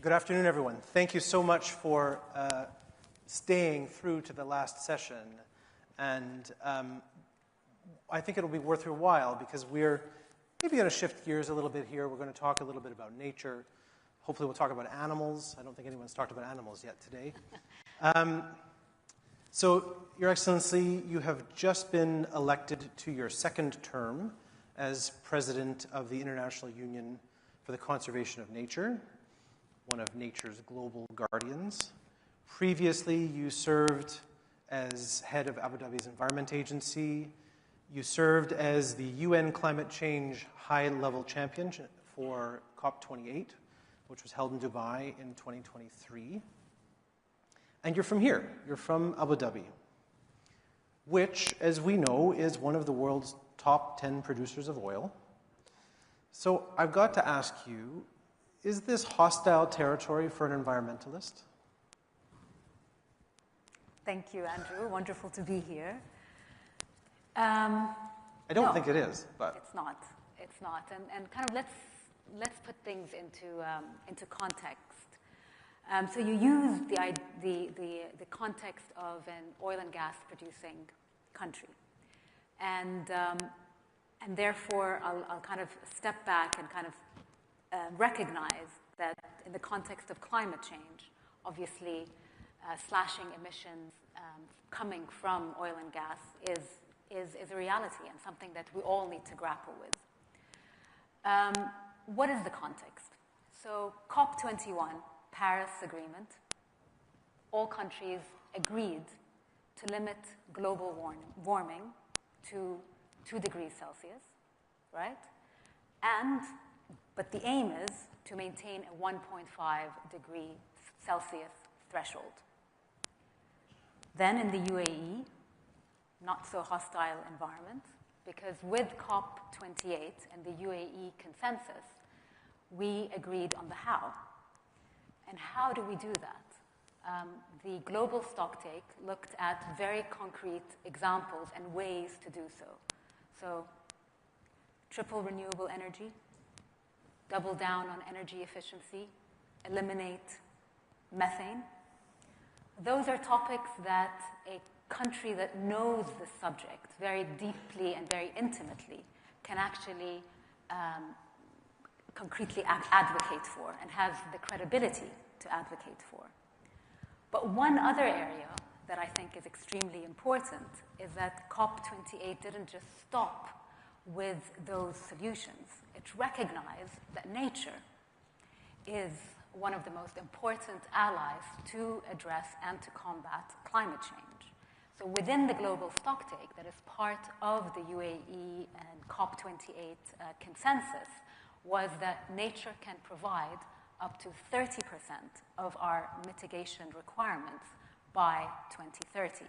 Good afternoon, everyone. Thank you so much for staying through to the last session. And I think it'll be worth your while because we're maybe going to shift gears a little bit here. We're going to talk a little bit about nature. Hopefully we'll talk about animals. I don't think anyone's talked about animals yet today. So, Your Excellency, you have just been elected to your second term as President of the International Union for the Conservation of Nature, one of nature's global guardians. Previously, you served as head of Abu Dhabi's Environment Agency. You served as the UN Climate Change High-Level Champion for COP28, which was held in Dubai in 2023. And you're from here. You're from Abu Dhabi, which, as we know, is one of the world's top 10 producers of oil. So I've got to ask you, is this hostile territory for an environmentalist? Thank you, Andrew. Wonderful to be here. I don't think it is, but it's not. It's not. And kind of let's put things into context. So you use the context of an oil and gas producing country, and therefore I'll kind of step back and kind of recognize that in the context of climate change, obviously slashing emissions coming from oil and gas is a reality and something that we all need to grapple with. What is the context? So COP21, Paris Agreement, all countries agreed to limit global warming to 2 degrees Celsius, right? But the aim is to maintain a 1.5 degree Celsius threshold. Then in the UAE, not so hostile environment, because with COP28 and the UAE Consensus, we agreed on the how. And how do we do that? The global stocktake looked at very concrete examples and ways to do so. So, triple renewable energy, double down on energy efficiency, eliminate methane. Those are topics that a country that knows the subject very deeply and very intimately can actually concretely advocate for and has the credibility to advocate for. But one other area that I think is extremely important is that COP28 didn't just stop with those solutions. It recognized that nature is one of the most important allies to address and to combat climate change. So within the global stocktake that is part of the UAE and COP28 consensus was that nature can provide up to 30% of our mitigation requirements by 2030.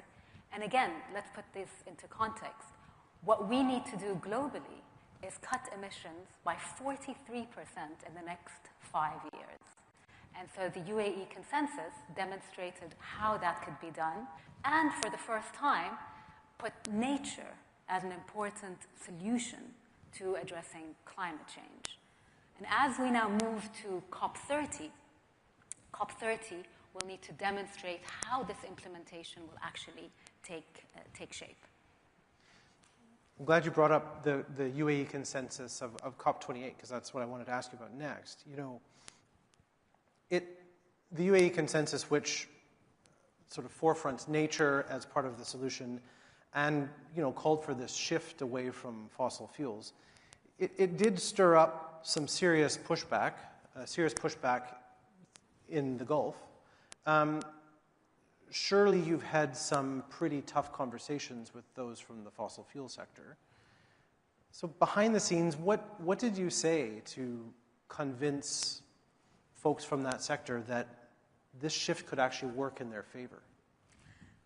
And again, let's put this into context. What we need to do globally is cut emissions by 43% in the next 5 years. And so the UAE Consensus demonstrated how that could be done, and for the first time, put nature as an important solution to addressing climate change. And as we now move to COP30 will need to demonstrate how this implementation will actually take shape. I'm glad you brought up the UAE consensus of COP28, because that's what I wanted to ask you about next. You know, the UAE consensus, which sort of forefronts nature as part of the solution and, you know, called for this shift away from fossil fuels, it did stir up some serious pushback in the Gulf. Surely you've had some pretty tough conversations with those from the fossil fuel sector. So behind the scenes, what did you say to convince folks from that sector that this shift could actually work in their favor?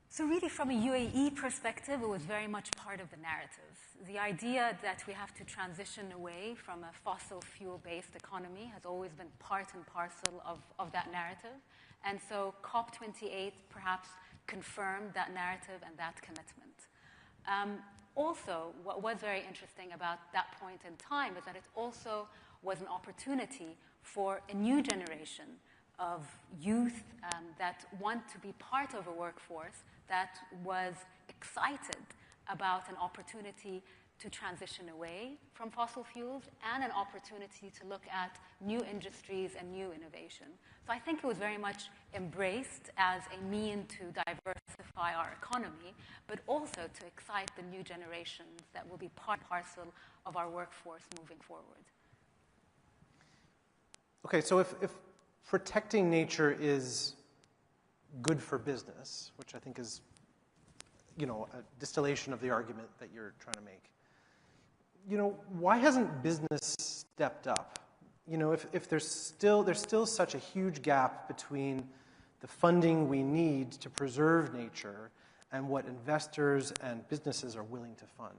So really, from a UAE perspective, it was very much part of the narrative. The idea that we have to transition away from a fossil fuel-based economy has always been part and parcel of that narrative. And so COP28 perhaps confirmed that narrative and that commitment. Also, what was very interesting about that point in time is that it also was an opportunity for a new generation of youth that want to be part of a workforce that was excited about an opportunity to transition away from fossil fuels and an opportunity to look at new industries and new innovation. So I think it was very much embraced as a mean to diversify our economy, but also to excite the new generations that will be part and parcel of our workforce moving forward. Okay, so if protecting nature is good for business, which I think is, a distillation of the argument that you're trying to make, why hasn't business stepped up? If there's still such a huge gap between the funding we need to preserve nature and what investors and businesses are willing to fund.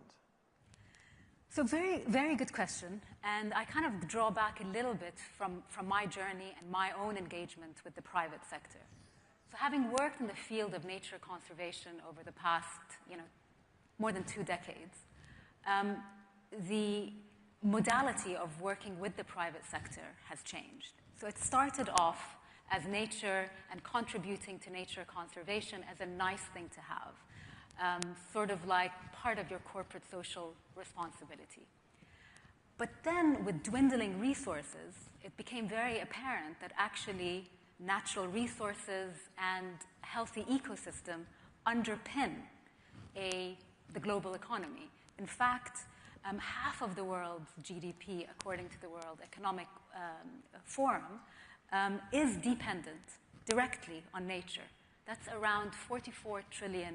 So very, very good question. And I kind of draw back a little bit from my journey and my own engagement with the private sector. So having worked in the field of nature conservation over the past, more than 2 decades, the modality of working with the private sector has changed. So it started off as nature and contributing to nature conservation as a nice thing to have, sort of like part of your corporate social responsibility. But then with dwindling resources, it became very apparent that actually natural resources and healthy ecosystem underpin the global economy. In fact, half of the world's GDP, according to the World Economic Forum, is dependent directly on nature. That's around $44 trillion.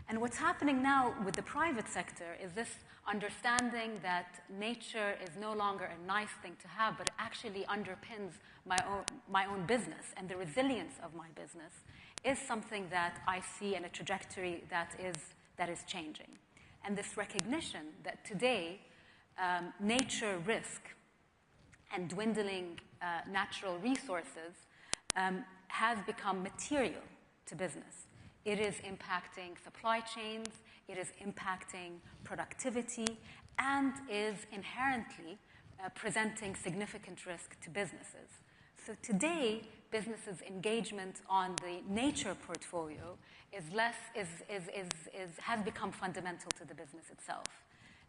And what's happening now with the private sector is this understanding that nature is no longer a nice thing to have, but actually underpins my own business, and the resilience of my business is something that I see in a trajectory that is changing. And this recognition that today nature risk and dwindling natural resources has become material to business. It is impacting supply chains, it is impacting productivity, and is inherently presenting significant risk to businesses. So today, businesses' engagement on the nature portfolio has become fundamental to the business itself.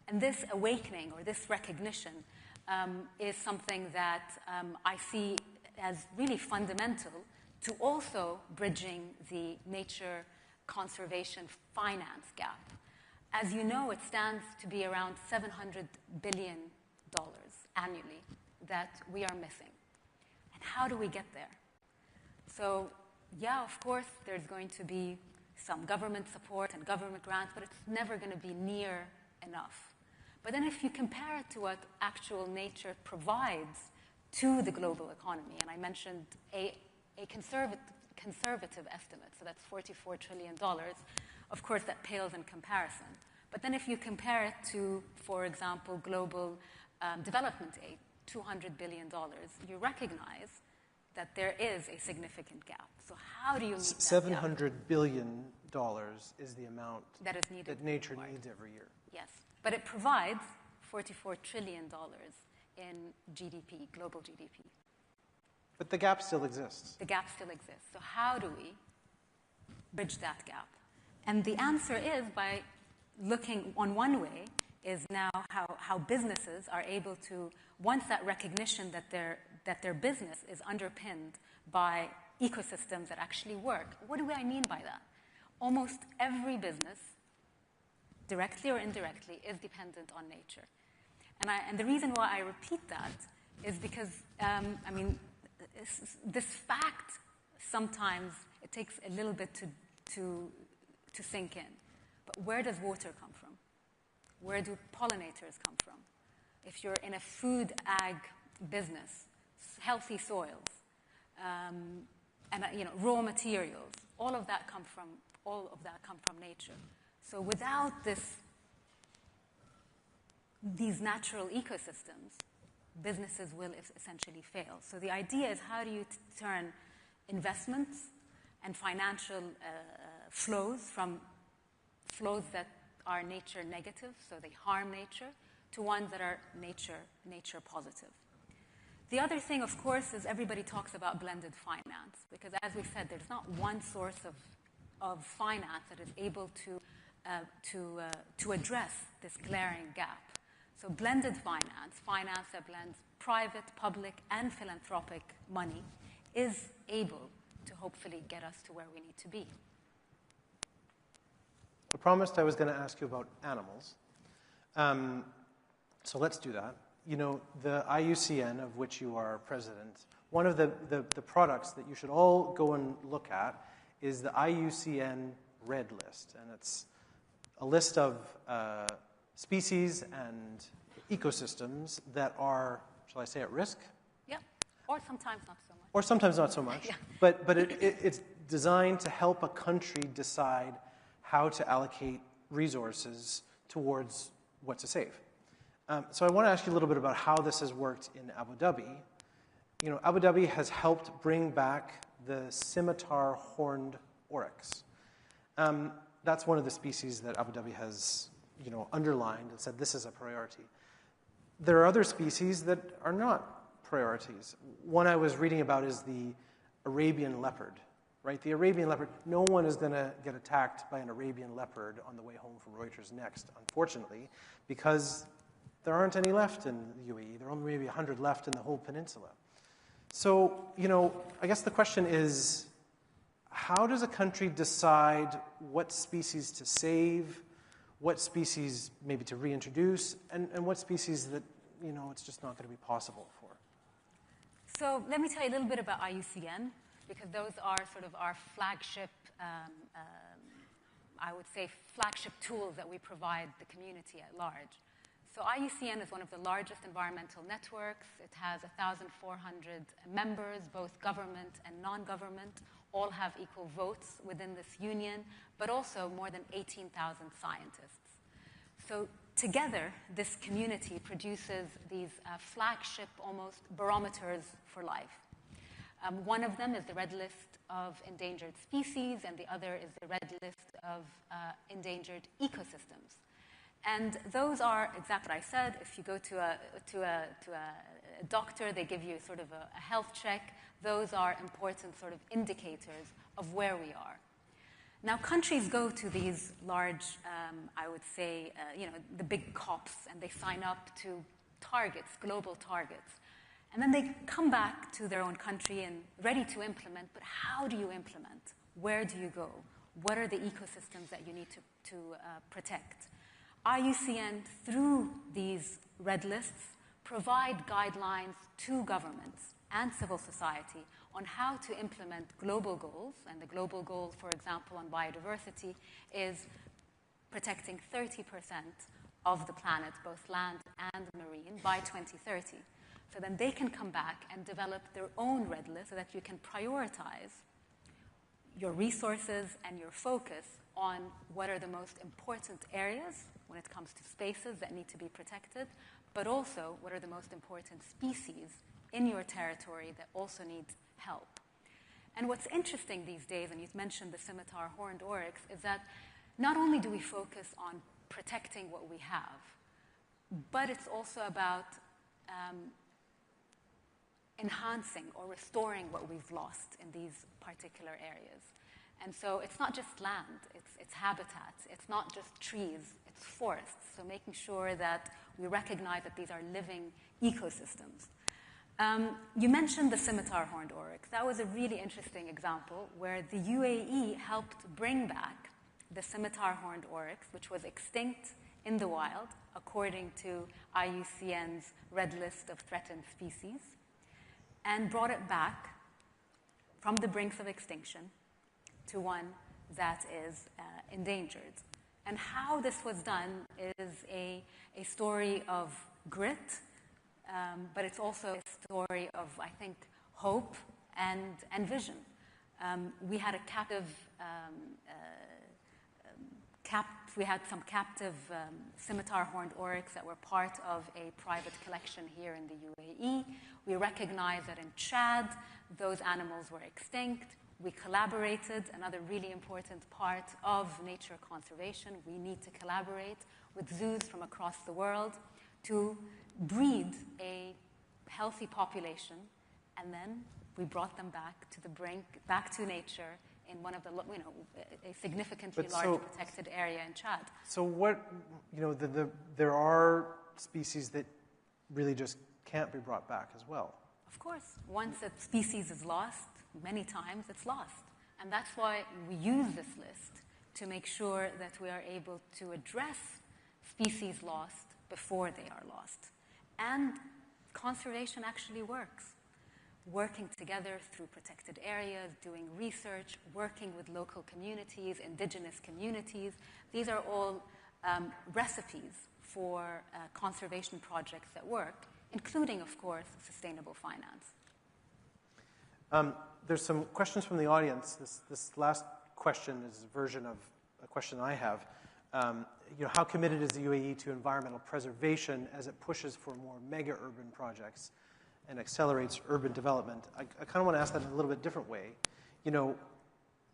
And this awakening or this recognition is something that I see as really fundamental to also bridging the nature conservation finance gap. As you know, it stands to be around $700 billion annually that we are missing. And how do we get there? So, yeah, of course, there's going to be some government support and government grants, but it's never going to be near enough. But then if you compare it to what actual nature provides to the global economy, and I mentioned a conservative estimate, so that's $44 trillion, of course that pales in comparison. But then if you compare it to, for example, global development aid, $200 billion, you recognize that there is a significant gap. So how do you meet that gap? $700 billion is the amount that is needed that nature needs every year. Yes, but it provides $44 trillion in GDP, global GDP. But the gap still exists. The gap still exists. So how do we bridge that gap? And the answer is by looking on one way is now how businesses are able to, once that recognition that their business is underpinned by ecosystems that actually work. What do I mean by that? Almost every business, directly or indirectly, is dependent on nature. And the reason why I repeat that is because, this fact, sometimes it takes a little bit to sink in. But where does water come from? Where do pollinators come from? If you're in a food ag business, healthy soils, and raw materials, all of that come from nature. So without these natural ecosystems, businesses will essentially fail. So the idea is how do you turn investments and financial flows from flows that are nature negative, so they harm nature, to ones that are nature positive. The other thing, of course, is everybody talks about blended finance, because as we said, there's not one source of finance that is able to address this glaring gap. So blended finance, finance that blends private, public, and philanthropic money, is able to hopefully get us to where we need to be. I promised I was going to ask you about animals. So let's do that. You know, the IUCN, of which you are president, one of the products that you should all go and look at is the IUCN Red List. And it's a list of species and ecosystems that are, shall I say, at risk? Yeah, or sometimes not so much. Or sometimes not so much. Yeah. But it's designed to help a country decide how to allocate resources towards what to save. So I want to ask you a little bit about how this has worked in Abu Dhabi. You know, Abu Dhabi has helped bring back the scimitar horned oryx. That's one of the species that Abu Dhabi has, you know, underlined and said this is a priority. There are other species that are not priorities. One I was reading about is the Arabian leopard, right? The Arabian leopard, no one is going to get attacked by an Arabian leopard on the way home from Reuters Next, unfortunately, because there aren't any left in the UAE. There are only maybe 100 left in the whole peninsula. So, you know, I guess the question is, how does a country decide what species to save, what species maybe to reintroduce, and what species that, you know, it's just not going to be possible for? So let me tell you a little bit about IUCN, because those are sort of our flagship, I would say, flagship tools that we provide the community at large. So IUCN is one of the largest environmental networks. It has 1,400 members, both government and non-government. All have equal votes within this union, but also more than 18,000 scientists. So together, this community produces these flagship, almost, barometers for life. One of them is the Red List of Endangered Species, and the other is the Red List of Endangered Ecosystems. And those are exactly what I said. If you go to a doctor, they give you sort of a health check. Those are important sort of indicators of where we are. Now, countries go to these large, I would say, you know, the big COPs, and they sign up to targets, global targets. And then they come back to their own country and ready to implement, but how do you implement? Where do you go? What are the ecosystems that you need to protect? IUCN, through these red lists, provide guidelines to governments and civil society on how to implement global goals. And the global goal, for example, on biodiversity is protecting 30% of the planet, both land and marine, by 2030. So then they can come back and develop their own red list so that you can prioritize your resources and your focus on what are the most important areas when it comes to spaces that need to be protected, but also what are the most important species in your territory that also need help. And what's interesting these days, and you've mentioned the scimitar horned oryx, is that not only do we focus on protecting what we have, but it's also about enhancing or restoring what we've lost in these particular areas. And so it's not just land, it's habitats, it's not just trees, it's forests. So making sure that we recognize that these are living ecosystems. You mentioned the scimitar horned oryx. That was a really interesting example where the UAE helped bring back the scimitar horned oryx, which was extinct in the wild, according to IUCN's Red List of Threatened Species, and brought it back from the brinks of extinction to one that is endangered. And how this was done is a story of grit, but it's also a story of, I think, hope and vision. We had a we had some captive scimitar horned oryx that were part of a private collection here in the UAE. We recognized that in Chad, those animals were extinct. We collaborated, another really important part of nature conservation. We need to collaborate with zoos from across the world to breed a healthy population, and then we brought them back to the brink, back to nature in one of the, a significantly large protected area in Chad. So what, there are species that really just can't be brought back as well. Of course. Once a species is lost, many times it's lost. And that's why we use this list to make sure that we are able to address species lost before they are lost. And conservation actually works. Working together through protected areas, doing research, working with local communities, indigenous communities. These are all recipes for conservation projects that work, including, of course, sustainable finance. There's some questions from the audience. This last question is a version of a question I have. How committed is the UAE to environmental preservation as it pushes for more mega-urban projects and accelerates urban development? I kind of want to ask that in a little bit different way.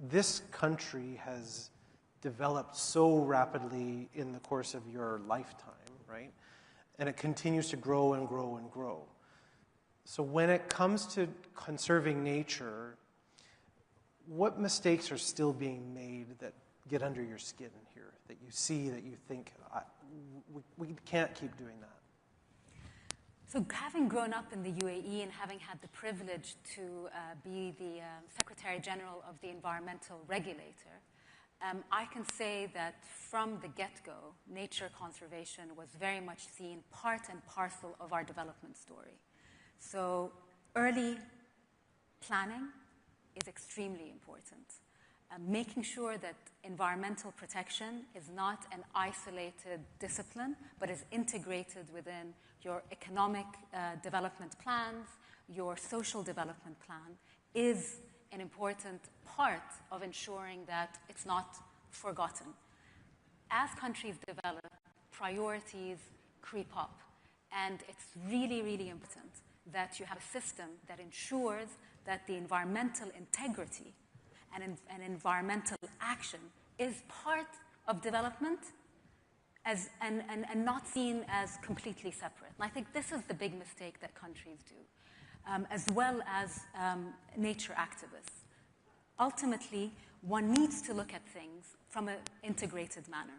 This country has developed so rapidly in the course of your lifetime, right? And it continues to grow and grow and grow. So when it comes to conserving nature, what mistakes are still being made that get under your skin here, that you see, that you think, we can't keep doing that? So having grown up in the UAE and having had the privilege to be the Secretary General of the Environmental Regulator, I can say that from the get-go, nature conservation was very much seen part and parcel of our development story. So early planning is extremely important. Making sure that environmental protection is not an isolated discipline, but is integrated within your economic development plans, your social development plan, is an important part of ensuring that it's not forgotten. As countries develop, priorities creep up, and it's really, really important that you have a system that ensures that the environmental integrity and environmental action is part of development and not seen as completely separate. And I think this is the big mistake that countries do, as well as nature activists. Ultimately, one needs to look at things from an integrated manner,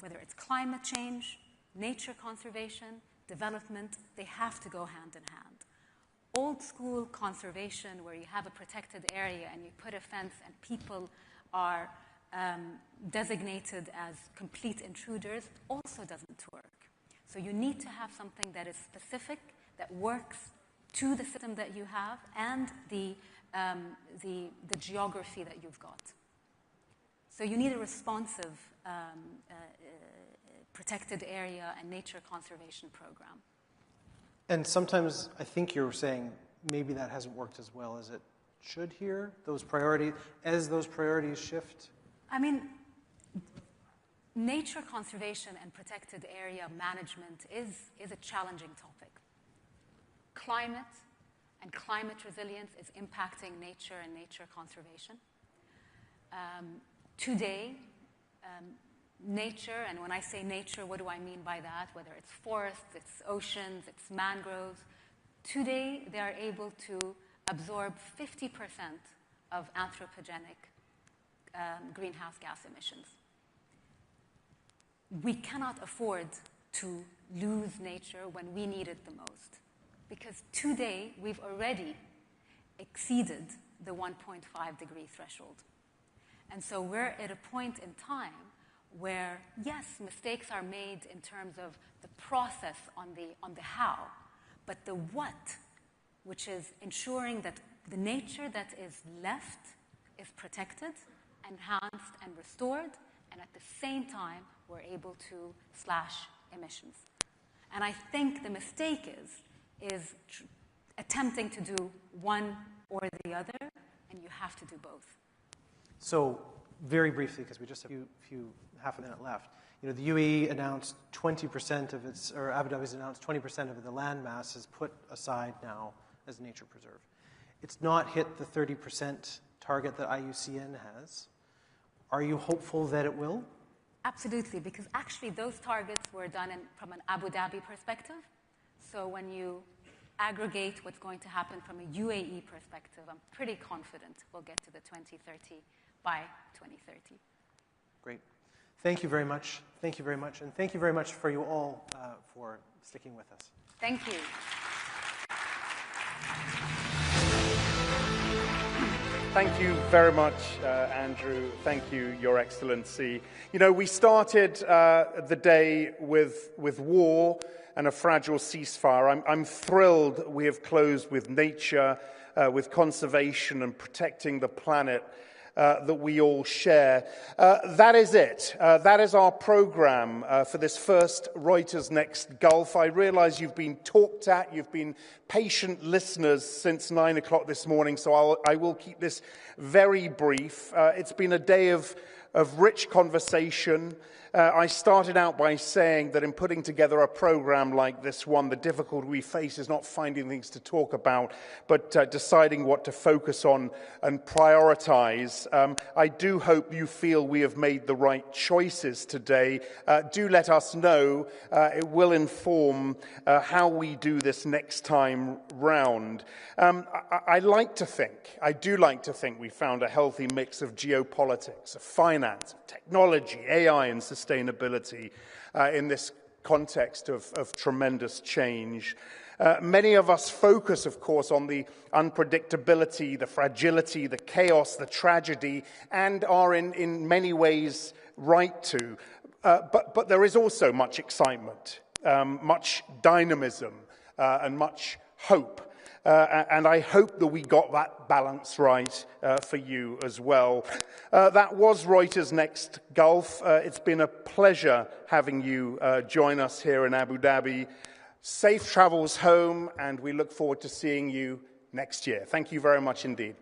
whether it's climate change, nature conservation, development, they have to go hand in hand. Old school conservation, where you have a protected area and you put a fence and people are designated as complete intruders, also doesn't work. So you need to have something that is specific, that works to the system that you have and the geography that you've got. So you need a responsive protected area and nature conservation program. And sometimes I think you're saying maybe that hasn't worked as well as it should here, those priorities, as those priorities shift? I mean, nature conservation and protected area management is a challenging topic. Climate and climate resilience is impacting nature and nature conservation. Today, nature, and when I say nature, what do I mean by that? Whether it's forests, it's oceans, it's mangroves. Today, they are able to absorb 50% of anthropogenic greenhouse gas emissions. We cannot afford to lose nature when we need it the most, because today we've already exceeded the 1.5 degree threshold. And so we're at a point in time where, yes, mistakes are made in terms of the process on the how, but the what, which is ensuring that the nature that is left is protected, enhanced, and restored, and at the same time, we're able to slash emissions. And I think the mistake is attempting to do one or the other, and you have to do both. So, very briefly, because we just have half a minute left. The UAE announced 20% of its, or Abu Dhabi's announced 20% of the land mass is put aside now as nature preserve. It's not hit the 30% target that IUCN has. Are you hopeful that it will? Absolutely, because actually those targets were done from an Abu Dhabi perspective. So when you aggregate what's going to happen from a UAE perspective, I'm pretty confident we'll get to the 2030 by 2030. Great. Thank you very much. Thank you very much. And thank you very much for you all for sticking with us. Thank you. Thank you very much, Andrew. Thank you, Your Excellency. You know, we started the day with war and a fragile ceasefire. I'm thrilled we have closed with nature, with conservation and protecting the planet that we all share. That is it. That is our program for this first Reuters Next Gulf. I realize you've been talked at, you've been patient listeners since 9 o'clock this morning, so I will keep this very brief. It's been a day of rich conversation. I started out by saying that in putting together a program like this one, the difficulty we face is not finding things to talk about, but deciding what to focus on and prioritize. I do hope you feel we have made the right choices today. Do let us know. It will inform how we do this next time round. I do like to think we found a healthy mix of geopolitics, of finance, of technology, AI, and sustainability in this context of tremendous change. Many of us focus, of course, on the unpredictability, the fragility, the chaos, the tragedy, and are in many ways right to. But there is also much excitement, much dynamism, and much hope. And I hope that we got that balance right for you as well. That was Reuters Next Gulf. It's been a pleasure having you join us here in Abu Dhabi. Safe travels home, and we look forward to seeing you next year. Thank you very much indeed.